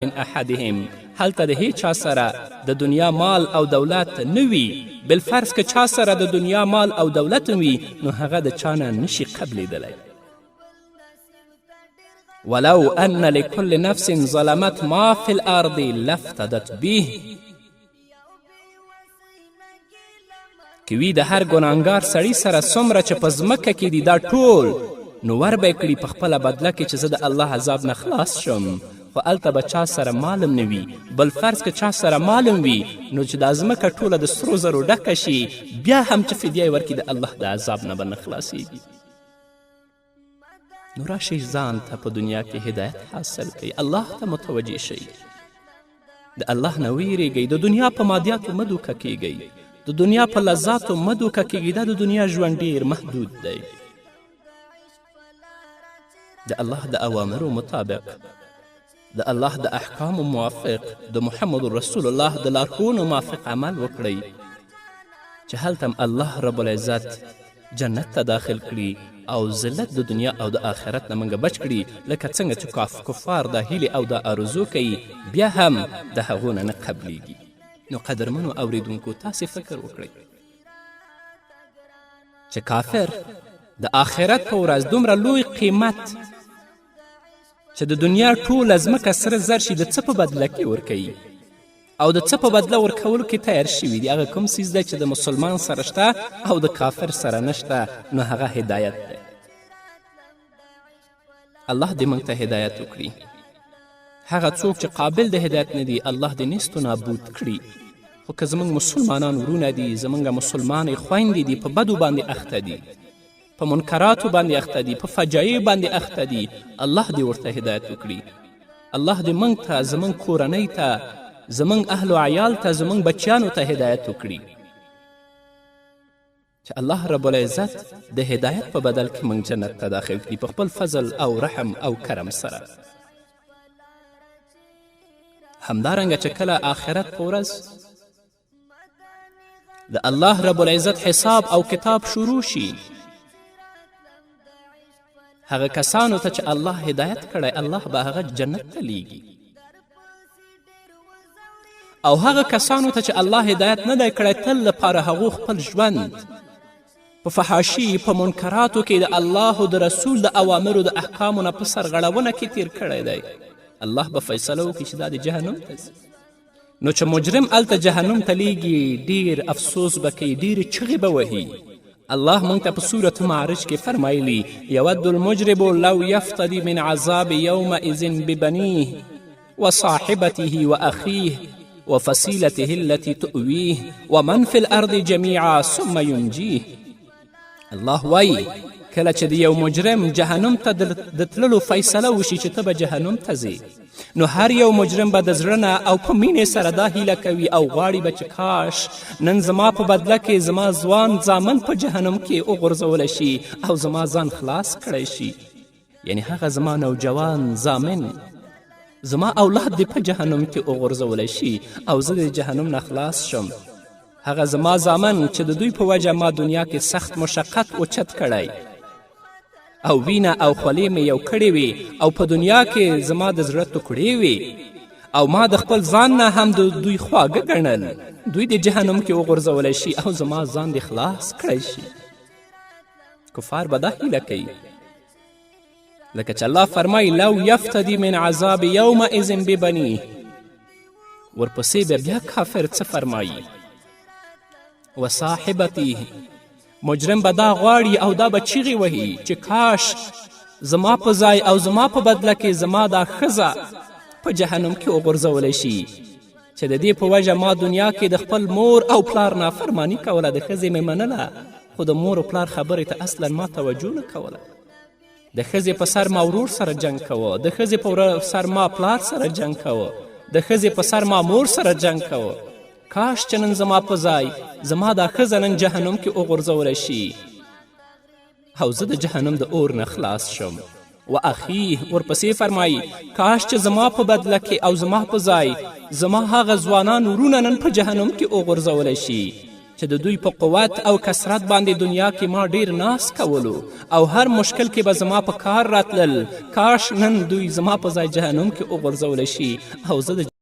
من احدهم هلته د هیچا سره د دنیا مال او دولت نه وي بالفرض که چا سره د دنیا مال او دولت وي نو هغه د چا نه نشي قبلیدلی ولو ان لكل نفس ظلمت ما في الارض لافتدت به که وي د هر ګناهګار سړي سره څومره چې په ځمکه کې دي دا ټول نو ور به یې کړي په خپله بدله کې چې زه د الله عذاب نه خلاص شم خو هلته به چا سره مالم نه وي بل فرض که چا سره مالم وي نو چې دا ځمکه ټوله د سرو زرو ډکه شي بیا هم چې فدیه یې ورکړي د الله د عذاب نه به نه خلاصیږي نو راشئ ځان ته په دنیا کې هدایت حاصل کړئ الله ته متوجه شئ د الله نه ویریږئ د دنیا په مادیاتو مه دوکه کیږئ د دنیا په لذاتو مه دوکه کیږئ دا د دنیا ژوند ډیر محدود دی د الله د اوامرو مطابق د الله د احکامو موافق د محمد رسول الله د لارښوونو موافق عمل وکړئ چې هلته الله رب العزت جنت ته داخل کړي او ذلت د دنیا او د آخرت نه موږ بچ کړي لکه څنګه چې کفار دا هیلې او دا آرزو کوي بیا هم د هغو نه قبلیږي نو قدرمنو اوریدونکو تاسې فکر وکړئ چې کافر د آخرت په ورځ دومره لوی قیمت چې د دنیا ټوله ځمکه سره زر شي د څه په بدله کې ورکوي او د څه په بدله ورکولو کې تیار شوي دي هغه کوم څیز دی چې د مسلمان سره شته او د کافر سره نشته نو هغه هدایت دی الله دې موږ ته هدایت وکړي هغه څوک چې قابل د هدایت نه دي الله دې نیست و نابود کړي خو که زموږ مسلمانان ورونه دي زموږ مسلمانې خویندې دي په بدو باندې اخته دي په منکراتو باندې اخته دي په فجایع باندې اخته دي الله دې ورته هدایت وکړي الله دې موږ ته زموږ کورنۍ ته زموږ اهل و عیال ته زموږ بچیانو ته هدایت وکړي چې الله رب العزت د هدایت په بدل کې موږ جنت ته داخل کړي په خپل فضل او رحم او کرم سره همدارنګه چې کله آخرت په ورځ د الله رب العزت حساب او کتاب شروع شي هغه کسانو ته چې الله هدایت کړی الله به هغه جنت ته لیږي او هغه کسانو ته چې الله هدایت نه دی کړی تل لپاره هغو خپل ژوند په فحاشي په منکراتو کې د الله او د رسول د اوامرو د احکامو نه په سرغړونه کې تیر کړی دی الله به فیصله وکړي چې دا د جهنم ته ځي نو چې مجرم هلته جهنم ته لیږي ډیر افسوس به کوي ډیرې چغې به وهي الله موږ ته په سورة معارج کې فرمایلی یود المجرم لو یفتدي من عذاب یومئذ ببنیه وصاحبته واخیه وفصیلته التي تؤویه ومن في الارض جمیعا ثم ینجیه الله وایي کله چې د یو مجرم جهنم ته د تللو فیصله وشي چې ته به جهنم ته ځې نو هر یو مجرم به د زړه نه او په مینې سره دا هیله کوي او غواړي به چې کاش نن زما په بدله کې زما ځوان زامن په جهنم کې وغورځولی شي او زما ځان خلاص کړی شي یعنی هغه زما نوجوان زامن زما اولاد دې په جهنم کې وغورځولی شي او زه د جهنم نه خلاص شم هغه زما زامن چې د دوی په وجه ما دنیا کې سخت مشقت اوچت کړی او وینه او خولې مې یو کړې وي او په دنیا کې زما د زړه ټکړې وي او ما د خپل ځان نه هم د دوی خواږه ګڼل دوی د جهنم کې وغورځولی شي او زما ځان دې خلاص کړی شي کفار به دا هیله کوي لکه چې الله فرمایي لو یفتدي من عذاب یومئذ ببنیه ورپسې بیا کافر څه فرمایي وصاحبته مجرم به دا غواړي او دا به چیغې وهي چې کاش زما په ځای او زما په بدله کې زما دا ښځه په جهنم کې وغورځولی شي چې د دې په وجه ما دنیا کې د خپل مور او پلار نافرماني کوله د ښځې مې منله خو د مور او پلار خبرې ته اصلا ما توجه نه کوله د ښځې په سر ما ورور سره جنګ کوه د ښځې په سر ما پلار سره جنګ کوه د ښځې په سر ما مور سره جنګ کوه کاش چې نن زما په ځای زما دا ښځه نن جهنم کې وغورځولی شي او زه د جهنم د اور نه خلاص شم و اخیه ورپسې فرمایي کاش چې زما په بدله کې او زما په ځای زما هغه ځوانان ورونه نن په جهنم کې وغورځولی شي چې د دوی په قوت او کثرت باندې دنیا کې ما ډیر ناس کولو او هر مشکل کې به زما په کار راتلل. کاش نن دوی زما په ځای جهنم کې وغورځولی شي او زه د